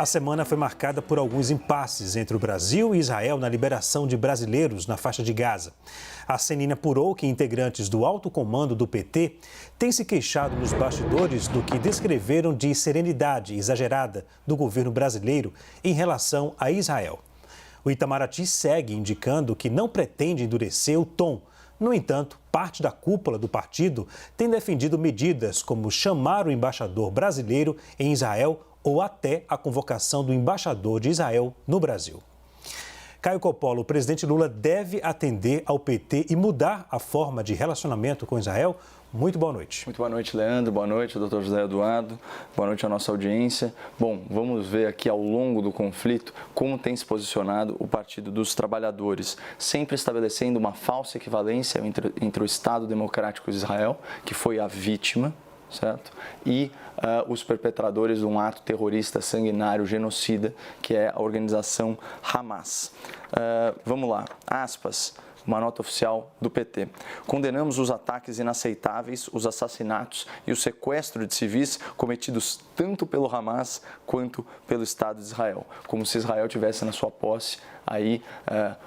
A semana foi marcada por alguns impasses entre o Brasil e Israel na liberação de brasileiros na faixa de Gaza. A CNN apurou que integrantes do alto comando do PT têm se queixado nos bastidores do que descreveram de serenidade exagerada do governo brasileiro em relação a Israel. O Itamaraty segue indicando que não pretende endurecer o tom. No entanto, parte da cúpula do partido tem defendido medidas como chamar o embaixador brasileiro em Israel ou até a convocação do embaixador de Israel no Brasil. Caio Coppola, o presidente Lula deve atender ao PT e mudar a forma de relacionamento com Israel? Muito boa noite. Muito boa noite, Leandro. Boa noite, doutor José Eduardo. Boa noite à nossa audiência. Bom, vamos ver aqui ao longo do conflito como tem se posicionado o Partido dos Trabalhadores, sempre estabelecendo uma falsa equivalência entre o Estado Democrático de Israel, que foi a vítima, certo? E os perpetradores de um ato terrorista sanguinário, genocida, que é a organização Hamas. Vamos lá, aspas. Uma nota oficial do PT. Condenamos os ataques inaceitáveis, os assassinatos e o sequestro de civis cometidos tanto pelo Hamas quanto pelo Estado de Israel. Como se Israel tivesse na sua posse aí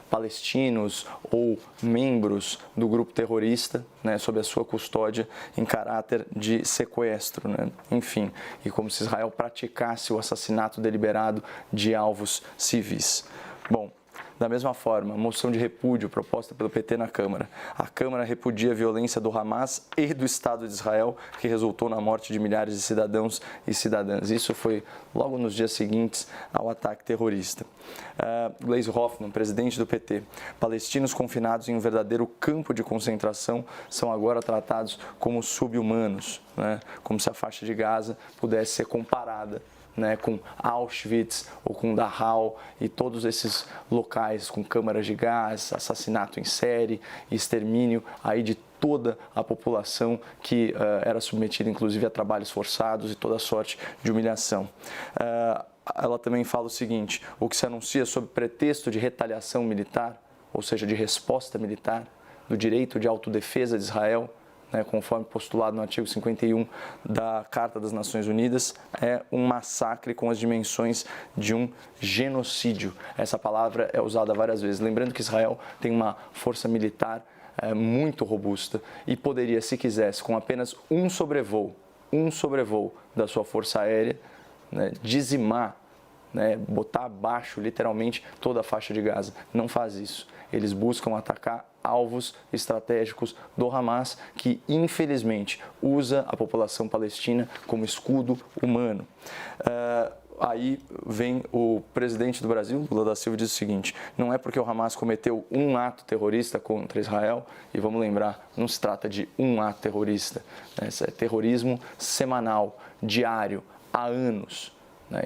palestinos ou membros do grupo terrorista, né, sob a sua custódia em caráter de sequestro, né? Enfim, e como se Israel praticasse o assassinato deliberado de alvos civis. Bom, da mesma forma, moção de repúdio proposta pelo PT na Câmara. A Câmara repudia a violência do Hamas e do Estado de Israel, que resultou na morte de milhares de cidadãos e cidadãs. Isso foi logo nos dias seguintes ao ataque terrorista. Gleisi Hoffmann, presidente do PT. Palestinos confinados em um verdadeiro campo de concentração são agora tratados como sub-humanos, né? Como se a faixa de Gaza pudesse ser comparada, né, com Auschwitz ou com Dachau e todos esses locais com câmaras de gás, assassinato em série, extermínio aí de toda a população que era submetida inclusive a trabalhos forçados e toda sorte de humilhação. Ela também fala o seguinte: o que se anuncia sob pretexto de retaliação militar, ou seja, de resposta militar, do direito de autodefesa de Israel, conforme postulado no artigo 51 da Carta das Nações Unidas, é um massacre com as dimensões de um genocídio. Essa palavra é usada várias vezes. Lembrando que Israel tem uma força militar muito robusta e poderia, se quisesse, com apenas um sobrevoo da sua força aérea, né, dizimar, botar abaixo, literalmente, toda a faixa de Gaza. Não faz isso. Eles buscam atacar alvos estratégicos do Hamas, que infelizmente usa a população palestina como escudo humano. Aí vem o presidente do Brasil, Lula da Silva, e diz o seguinte: não é porque o Hamas cometeu um ato terrorista contra Israel, e vamos lembrar, não se trata de um ato terrorista, né? Isso é terrorismo semanal, diário, há anos.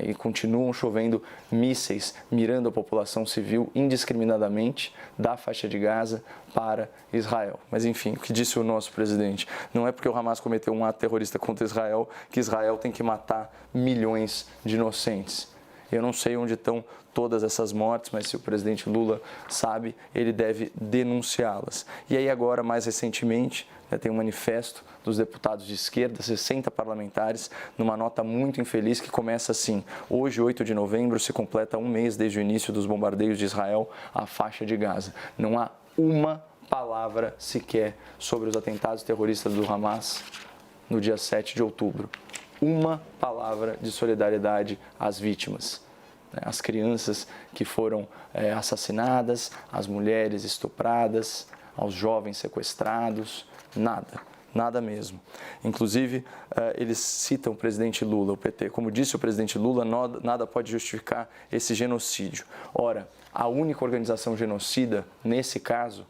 E continuam chovendo mísseis mirando a população civil indiscriminadamente da faixa de Gaza para Israel. Mas enfim, o que disse o nosso presidente? Não é porque o Hamas cometeu um ato terrorista contra Israel que Israel tem que matar milhões de inocentes. Eu não sei onde estão todas essas mortes, mas se o presidente Lula sabe, ele deve denunciá-las. E aí agora, mais recentemente, tem um manifesto dos deputados de esquerda, 60 parlamentares, numa nota muito infeliz que começa assim: hoje, 8 de novembro, se completa um mês desde o início dos bombardeios de Israel à faixa de Gaza. Não há uma palavra sequer sobre os atentados terroristas do Hamas no dia 7 de outubro. Uma palavra de solidariedade às vítimas, às crianças que foram assassinadas, às mulheres estupradas, aos jovens sequestrados, nada mesmo. Inclusive, eles citam o presidente Lula, o PT. Como disse o presidente Lula, nada pode justificar esse genocídio. Ora, a única organização genocida, nesse caso,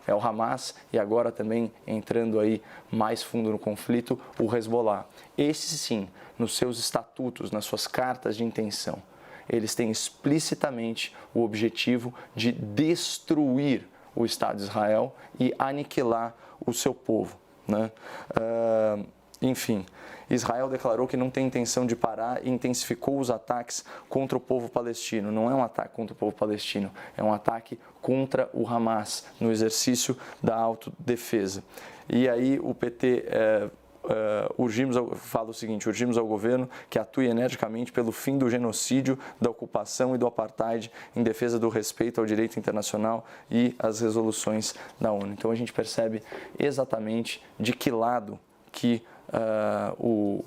é o Hamas e agora também entrando aí mais fundo no conflito, o Hezbollah. Esses sim, nos seus estatutos, nas suas cartas de intenção, eles têm explicitamente o objetivo de destruir o Estado de Israel e aniquilar o seu povo, né? Enfim, Israel declarou que não tem intenção de parar e intensificou os ataques contra o povo palestino. Não é um ataque contra o povo palestino, é um ataque contra o Hamas, no exercício da autodefesa. E aí o PT urgimos ao governo que atue energicamente pelo fim do genocídio, da ocupação e do apartheid, em defesa do respeito ao direito internacional e às resoluções da ONU. Então a gente percebe exatamente de que lado que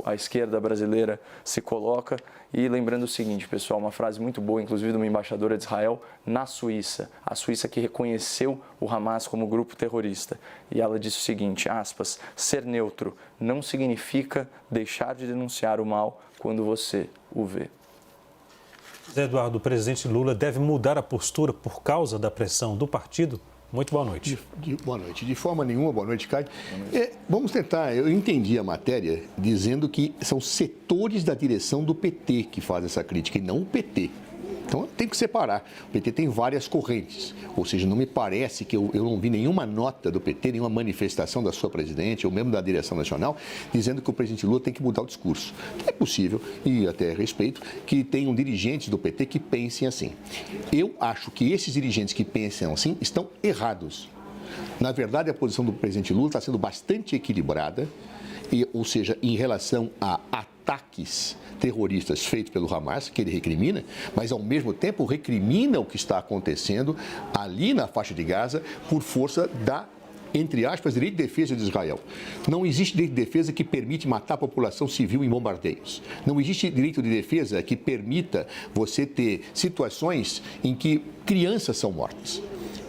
a esquerda brasileira se coloca. E lembrando o seguinte, pessoal, uma frase muito boa, inclusive de uma embaixadora de Israel na Suíça, a Suíça que reconheceu o Hamas como grupo terrorista. E ela disse o seguinte, aspas, ser neutro não significa deixar de denunciar o mal quando você o vê. Zé Eduardo, o presidente Lula deve mudar a postura por causa da pressão do partido? Muito boa noite. Boa noite. De forma nenhuma, boa noite, Caio. Vamos tentar, eu entendi a matéria dizendo que são setores da direção do PT que fazem essa crítica e não o PT. Então, tem que separar. O PT tem várias correntes, ou seja, não me parece que eu não vi nenhuma nota do PT, nenhuma manifestação da sua presidente ou mesmo da direção nacional dizendo que o presidente Lula tem que mudar o discurso. É possível, e até respeito, que tenham dirigentes do PT que pensem assim. Eu acho que esses dirigentes que pensam assim estão errados. Na verdade, a posição do presidente Lula está sendo bastante equilibrada, ou seja, em relação a ataques terroristas feitos pelo Hamas, que ele recrimina, mas ao mesmo tempo recrimina o que está acontecendo ali na faixa de Gaza por força da, entre aspas, direito de defesa de Israel. Não existe direito de defesa que permite matar a população civil em bombardeios. Não existe direito de defesa que permita você ter situações em que crianças são mortas.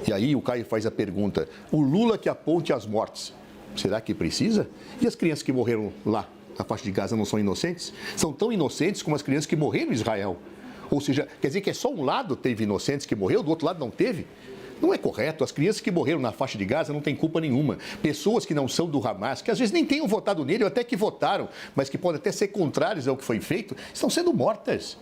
E aí o Caio faz a pergunta, o Lula que aponte as mortes, será que precisa? E as crianças que morreram lá na faixa de Gaza não são inocentes? São tão inocentes como as crianças que morreram em Israel. Ou seja, quer dizer que é só um lado teve inocentes que morreu, do outro lado não teve? Não é correto. As crianças que morreram na faixa de Gaza não têm culpa nenhuma. Pessoas que não são do Hamas, que às vezes nem tenham votado nele, ou até que votaram, mas que podem até ser contrários ao que foi feito, estão sendo mortas.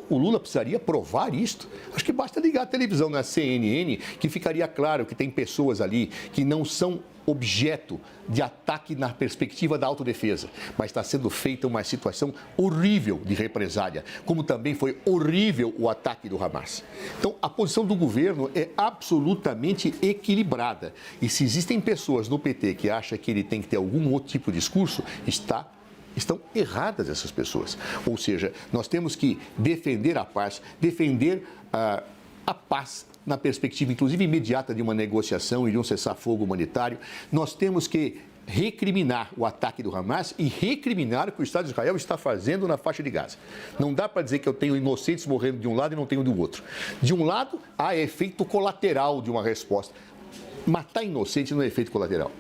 O Lula precisaria provar isto. Acho que basta ligar a televisão na CNN, que ficaria claro que tem pessoas ali que não são objeto de ataque na perspectiva da autodefesa, mas está sendo feita uma situação horrível de represália, como também foi horrível o ataque do Hamas. Então, a posição do governo é absolutamente equilibrada. E se existem pessoas no PT que acham que ele tem que ter algum outro tipo de discurso, estão erradas essas pessoas. Ou seja, nós temos que defender a paz, defender a paz na perspectiva, inclusive, imediata de uma negociação e de um cessar-fogo humanitário. Nós temos que recriminar o ataque do Hamas e recriminar o que o Estado de Israel está fazendo na faixa de Gaza. Não dá para dizer que eu tenho inocentes morrendo de um lado e não tenho do outro. De um lado, há efeito colateral de uma resposta. Matar inocente não é efeito colateral.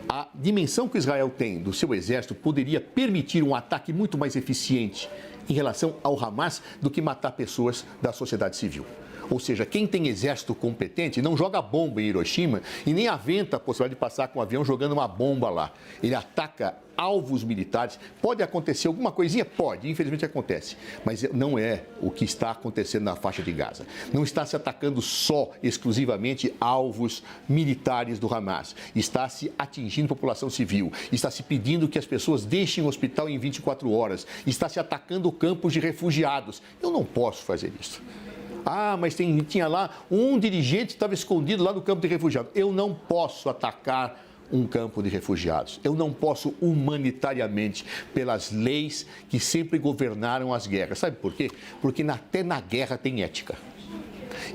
A dimensão que Israel tem do seu exército poderia permitir um ataque muito mais eficiente em relação ao Hamas do que matar pessoas da sociedade civil. Ou seja, quem tem exército competente não joga bomba em Hiroshima e nem aventa a possibilidade de passar com um avião jogando uma bomba lá. Ele ataca alvos militares. Pode acontecer alguma coisinha? Pode, infelizmente acontece. Mas não é o que está acontecendo na faixa de Gaza. Não está se atacando só, exclusivamente, alvos militares do Hamas. Está se atingindo a população civil. Está se pedindo que as pessoas deixem o hospital em 24 horas. Está se atacando campos de refugiados. Eu não posso fazer isso. Ah, mas tinha lá um dirigente que estava escondido lá no campo de refugiados. Eu não posso atacar um campo de refugiados. Eu não posso humanitariamente, pelas leis que sempre governaram as guerras. Sabe por quê? Porque até na guerra tem ética.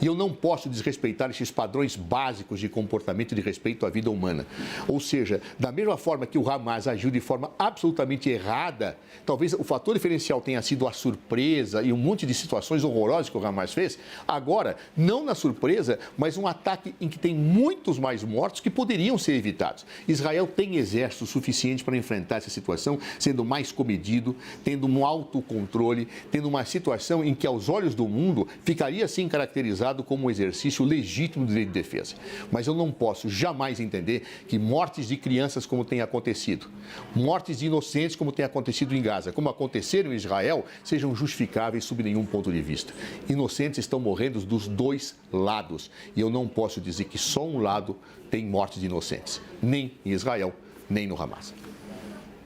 E eu não posso desrespeitar esses padrões básicos de comportamento e de respeito à vida humana. Ou seja, da mesma forma que o Hamas agiu de forma absolutamente errada, talvez o fator diferencial tenha sido a surpresa e um monte de situações horrorosas que o Hamas fez. Agora, não na surpresa, mas um ataque em que tem muitos mais mortos que poderiam ser evitados. Israel tem exército suficiente para enfrentar essa situação, sendo mais comedido, tendo um autocontrole, tendo uma situação em que, aos olhos do mundo, ficaria assim caracterizado como um exercício legítimo do direito de defesa. Mas eu não posso jamais entender que mortes de crianças, como tem acontecido, mortes de inocentes, como tem acontecido em Gaza, como aconteceram em Israel, sejam justificáveis sob nenhum ponto de vista. Inocentes estão morrendo dos dois lados. E eu não posso dizer que só um lado tem mortes de inocentes, nem em Israel, nem no Hamas.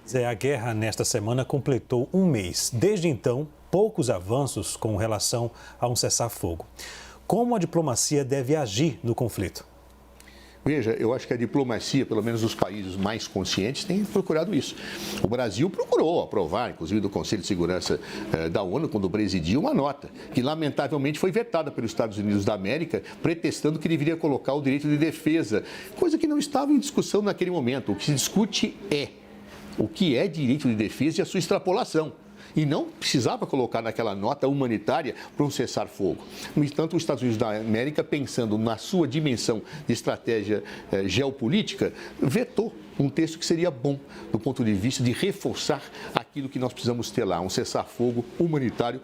Zé, a guerra nesta semana completou um mês. Desde então, poucos avanços com relação a um cessar-fogo. Como a diplomacia deve agir no conflito? Veja, eu acho que a diplomacia, pelo menos os países mais conscientes, tem procurado isso. O Brasil procurou aprovar, inclusive do Conselho de Segurança da ONU, quando presidia, uma nota, que lamentavelmente foi vetada pelos Estados Unidos da América, pretextando que deveria colocar o direito de defesa, coisa que não estava em discussão naquele momento. O que se discute é o que é direito de defesa e a sua extrapolação. E não precisava colocar naquela nota humanitária para um cessar-fogo. No entanto, os Estados Unidos da América, pensando na sua dimensão de estratégia geopolítica, vetou um texto que seria bom do ponto de vista de reforçar aquilo que nós precisamos ter lá, um cessar-fogo humanitário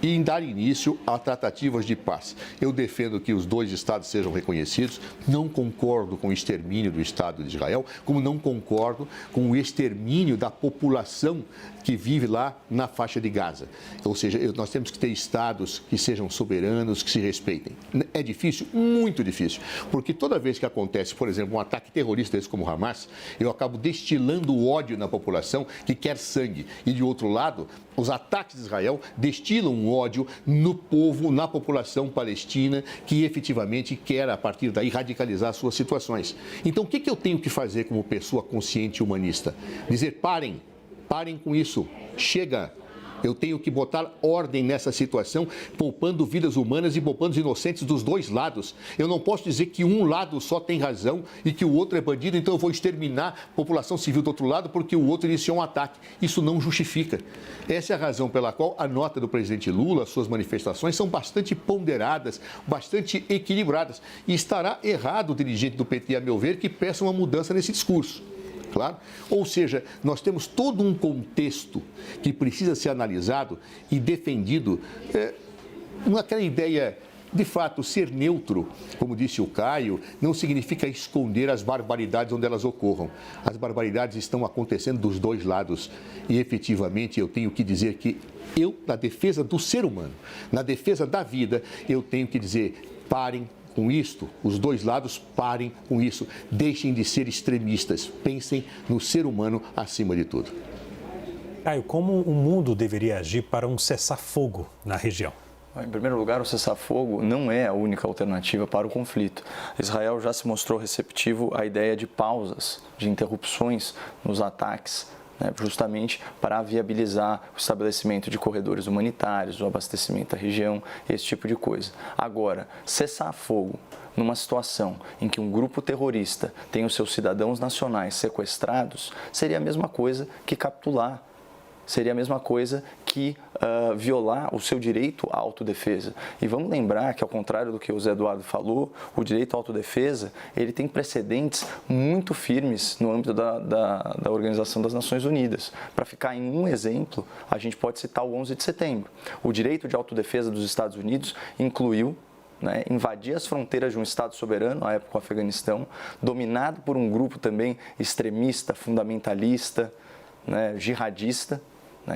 e em dar início a tratativas de paz. Eu defendo que os dois Estados sejam reconhecidos, não concordo com o extermínio do Estado de Israel, como não concordo com o extermínio da população que vive lá na faixa de Gaza. Ou seja, nós temos que ter Estados que sejam soberanos, que se respeitem. É difícil? Muito difícil, porque toda vez que acontece, por exemplo, um ataque terrorista desse como o Hamas, eu acabo destilando ódio na população que quer sangue. E, de outro lado, os ataques de Israel destilam um ódio no povo, na população palestina, que efetivamente quer, a partir daí, radicalizar suas situações. Então, o que eu tenho que fazer como pessoa consciente e humanista? Dizer, parem com isso, chega. Eu tenho que botar ordem nessa situação, poupando vidas humanas e poupando os inocentes dos dois lados. Eu não posso dizer que um lado só tem razão e que o outro é bandido, então eu vou exterminar a população civil do outro lado porque o outro iniciou um ataque. Isso não justifica. Essa é a razão pela qual a nota do presidente Lula, as suas manifestações, são bastante ponderadas, bastante equilibradas. E estará errado o dirigente do PT, a meu ver, que peça uma mudança nesse discurso. Claro? Ou seja, nós temos todo um contexto que precisa ser analisado e defendido naquela ideia, de fato, ser neutro, como disse o Caio, não significa esconder as barbaridades onde elas ocorram. As barbaridades estão acontecendo dos dois lados e, efetivamente, eu tenho que dizer que eu, na defesa do ser humano, na defesa da vida, eu tenho que dizer, parem com isto, os dois lados parem com isso, deixem de ser extremistas, pensem no ser humano acima de tudo. Caio, como o mundo deveria agir para um cessar-fogo na região? Em primeiro lugar, o cessar-fogo não é a única alternativa para o conflito. Israel já se mostrou receptivo à ideia de pausas, de interrupções nos ataques, justamente para viabilizar o estabelecimento de corredores humanitários, o abastecimento da região, esse tipo de coisa. Agora, cessar fogo numa situação em que um grupo terrorista tem os seus cidadãos nacionais sequestrados, seria a mesma coisa que capitular. Seria a mesma coisa que violar o seu direito à autodefesa. E vamos lembrar que, ao contrário do que o Zé Eduardo falou, o direito à autodefesa ele tem precedentes muito firmes no âmbito da Organização das Nações Unidas. Para ficar em um exemplo, a gente pode citar o 11 de setembro. O direito de autodefesa dos Estados Unidos incluiu invadir as fronteiras de um Estado soberano, à época o Afeganistão, dominado por um grupo também extremista, fundamentalista, jihadista,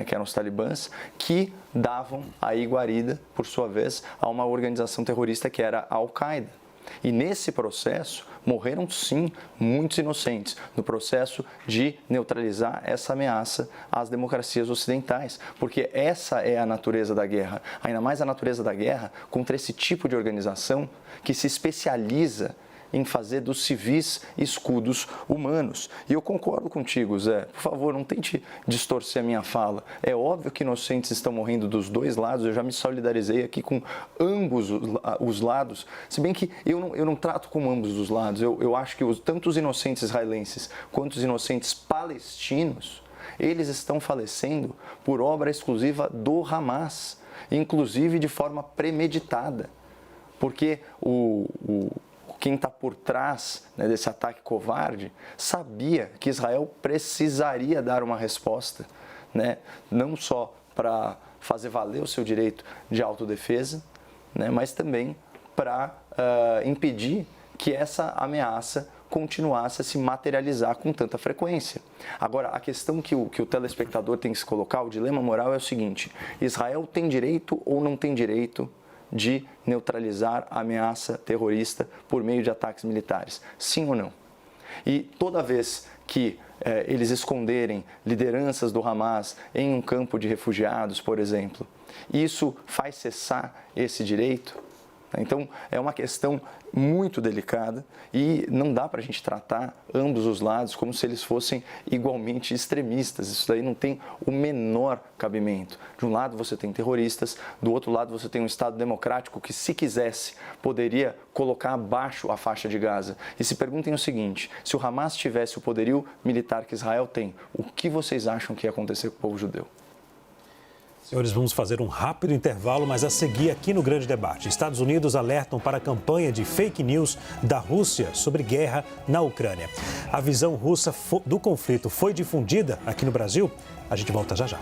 que eram os talibãs, que davam aí guarida, por sua vez, a uma organização terrorista que era a Al-Qaeda. E nesse processo morreram sim muitos inocentes, no processo de neutralizar essa ameaça às democracias ocidentais, porque essa é a natureza da guerra, ainda mais a natureza da guerra contra esse tipo de organização que se especializa em fazer dos civis escudos humanos. E eu concordo contigo, Zé. Por favor, não tente distorcer a minha fala. É óbvio que inocentes estão morrendo dos dois lados. Eu já me solidarizei aqui com ambos os lados. Se bem que eu não trato com ambos os lados. Eu acho que tanto os inocentes israelenses quanto os inocentes palestinos, eles estão falecendo por obra exclusiva do Hamas, inclusive de forma premeditada. Porque quem está por trás desse ataque covarde sabia que Israel precisaria dar uma resposta, não só para fazer valer o seu direito de autodefesa, mas também para impedir que essa ameaça continuasse a se materializar com tanta frequência. Agora, a questão que o telespectador tem que se colocar, o dilema moral é o seguinte: Israel tem direito ou não tem direito de neutralizar a ameaça terrorista por meio de ataques militares? Sim ou não? E toda vez que eles esconderem lideranças do Hamas em um campo de refugiados, por exemplo, isso faz cessar esse direito? Então, é uma questão muito delicada e não dá para a gente tratar ambos os lados como se eles fossem igualmente extremistas. Isso daí não tem o menor cabimento. De um lado você tem terroristas, do outro lado você tem um Estado democrático que, se quisesse, poderia colocar abaixo a faixa de Gaza. E se perguntem o seguinte: se o Hamas tivesse o poderio militar que Israel tem, o que vocês acham que ia acontecer com o povo judeu? Senhores, vamos fazer um rápido intervalo, mas a seguir aqui no Grande Debate. Estados Unidos alertam para a campanha de fake news da Rússia sobre guerra na Ucrânia. A visão russa do conflito foi difundida aqui no Brasil? A gente volta já já.